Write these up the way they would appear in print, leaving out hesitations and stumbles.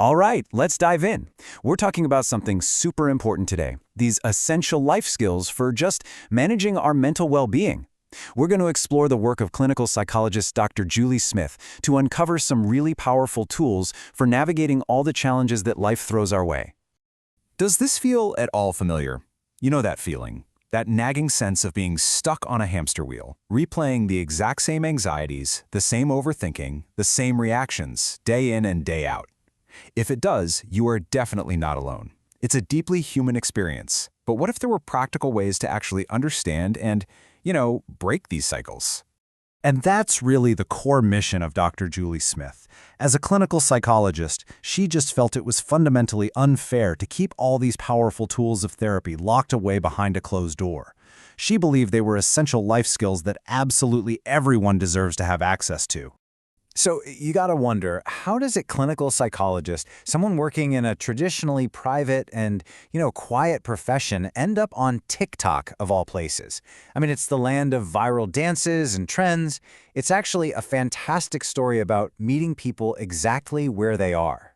All right, let's dive in. We're talking about something super important today, these essential life skills for just managing our mental well-being. We're going to explore the work of clinical psychologist Dr. Julie Smith to uncover some really powerful tools for navigating all the challenges that life throws our way. Does this feel at all familiar? You know that feeling, that nagging sense of being stuck on a hamster wheel, replaying the exact same anxieties, the same overthinking, the same reactions, day in and day out. If it does, you are definitely not alone. It's a deeply human experience. But what if there were practical ways to actually understand and, break these cycles? And that's really the core mission of Dr. Julie Smith. As a clinical psychologist, she just felt it was fundamentally unfair to keep all these powerful tools of therapy locked away behind a closed door. She believed they were essential life skills that absolutely everyone deserves to have access to. So you gotta wonder, how does a clinical psychologist, someone working in a traditionally private and, quiet profession, end up on TikTok of all places? I mean, it's the land of viral dances and trends. It's actually a fantastic story about meeting people exactly where they are.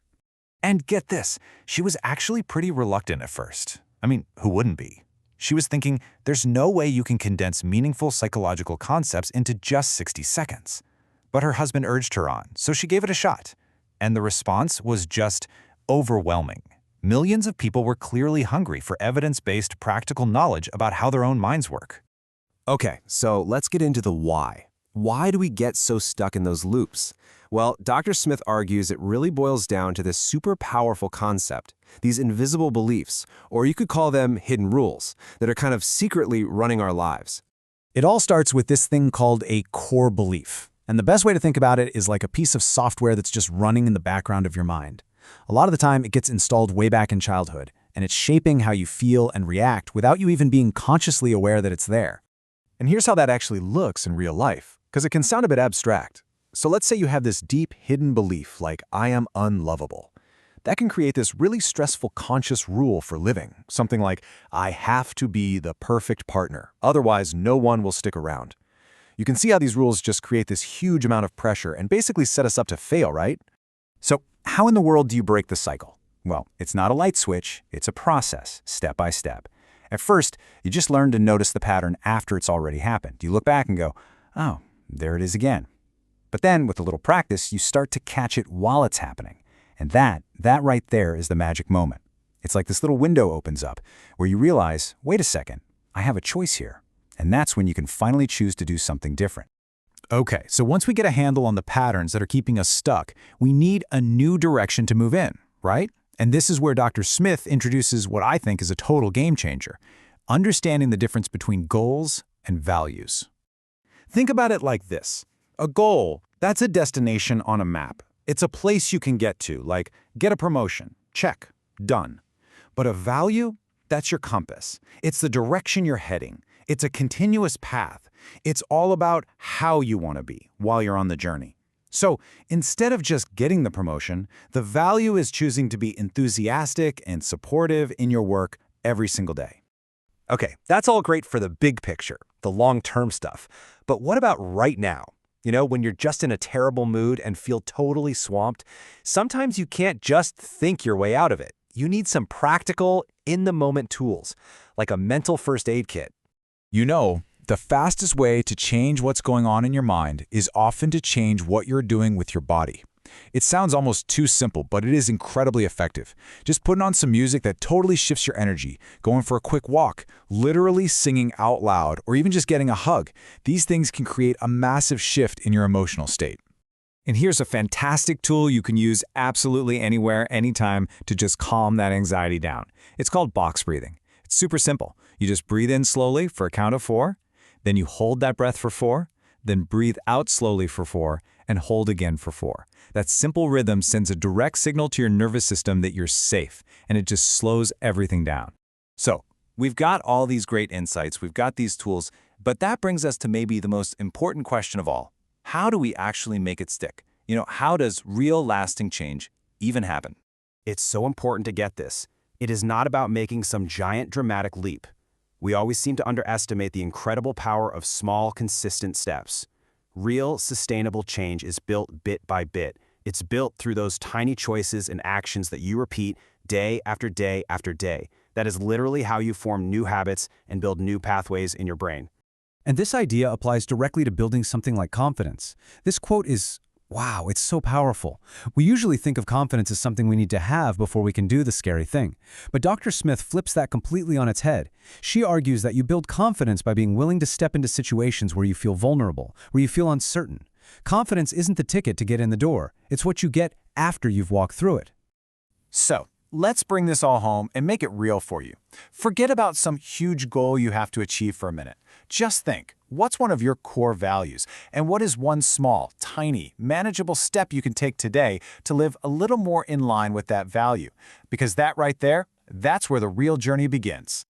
And get this, she was actually pretty reluctant at first. I mean, who wouldn't be? She was thinking, there's no way you can condense meaningful psychological concepts into just 60 seconds. But her husband urged her on, so she gave it a shot. And the response was just overwhelming. Millions of people were clearly hungry for evidence-based practical knowledge about how their own minds work. Okay, so let's get into the why. Why do we get so stuck in those loops? Well, Dr. Smith argues it really boils down to this super powerful concept, these invisible beliefs, or you could call them hidden rules, that are kind of secretly running our lives. It all starts with this thing called a core belief. And the best way to think about it is like a piece of software that's just running in the background of your mind. A lot of the time, it gets installed way back in childhood, and it's shaping how you feel and react without you even being consciously aware that it's there. And here's how that actually looks in real life, because it can sound a bit abstract. So let's say you have this deep hidden belief like, I am unlovable. That can create this really stressful conscious rule for living, something like, I have to be the perfect partner, otherwise no one will stick around. You can see how these rules just create this huge amount of pressure and basically set us up to fail, right? So how in the world do you break the cycle? Well, it's not a light switch, it's a process, step by step. At first, you just learn to notice the pattern after it's already happened. You look back and go, oh, there it is again. But then, with a little practice, you start to catch it while it's happening. And that right there is the magic moment. It's like this little window opens up where you realize, wait a second, I have a choice here. And that's when you can finally choose to do something different. Okay, so once we get a handle on the patterns that are keeping us stuck, we need a new direction to move in, right? And this is where Dr. Smith introduces what I think is a total game changer, understanding the difference between goals and values. Think about it like this. A goal, that's a destination on a map. It's a place you can get to, like get a promotion, check, done. But a value, that's your compass. It's the direction you're heading. It's a continuous path. It's all about how you want to be while you're on the journey. So instead of just getting the promotion, the value is choosing to be enthusiastic and supportive in your work every single day. Okay, that's all great for the big picture, the long-term stuff. But what about right now? When you're just in a terrible mood and feel totally swamped, sometimes you can't just think your way out of it. You need some practical, in-the-moment tools, like a mental first aid kit. The fastest way to change what's going on in your mind is often to change what you're doing with your body. It sounds almost too simple, but it is incredibly effective. Just putting on some music that totally shifts your energy, going for a quick walk, literally singing out loud, or even just getting a hug. These things can create a massive shift in your emotional state. And here's a fantastic tool you can use absolutely anywhere, anytime to just calm that anxiety down. It's called box breathing. It's super simple. You just breathe in slowly for a count of 4, then you hold that breath for 4, then breathe out slowly for 4, and hold again for 4. That simple rhythm sends a direct signal to your nervous system that you're safe, and it just slows everything down. So, we've got all these great insights, we've got these tools, but that brings us to maybe the most important question of all. How do we actually make it stick? How does real lasting change even happen? It's so important to get this. It is not about making some giant dramatic leap. We always seem to underestimate the incredible power of small, consistent steps. Real, sustainable change is built bit by bit, It's built through those tiny choices and actions that you repeat day after day after day. That is literally how you form new habits and build new pathways in your brain. And this idea applies directly to building something like confidence. This quote is, wow, it's so powerful. We usually think of confidence as something we need to have before we can do the scary thing. But Dr. Smith flips that completely on its head. She argues that you build confidence by being willing to step into situations where you feel vulnerable, where you feel uncertain. Confidence isn't the ticket to get in the door. It's what you get after you've walked through it. So, let's bring this all home and make it real for you. Forget about some huge goal you have to achieve for a minute. Just think, what's one of your core values? And what is one small, tiny, manageable step you can take today to live a little more in line with that value? Because that right there, that's where the real journey begins.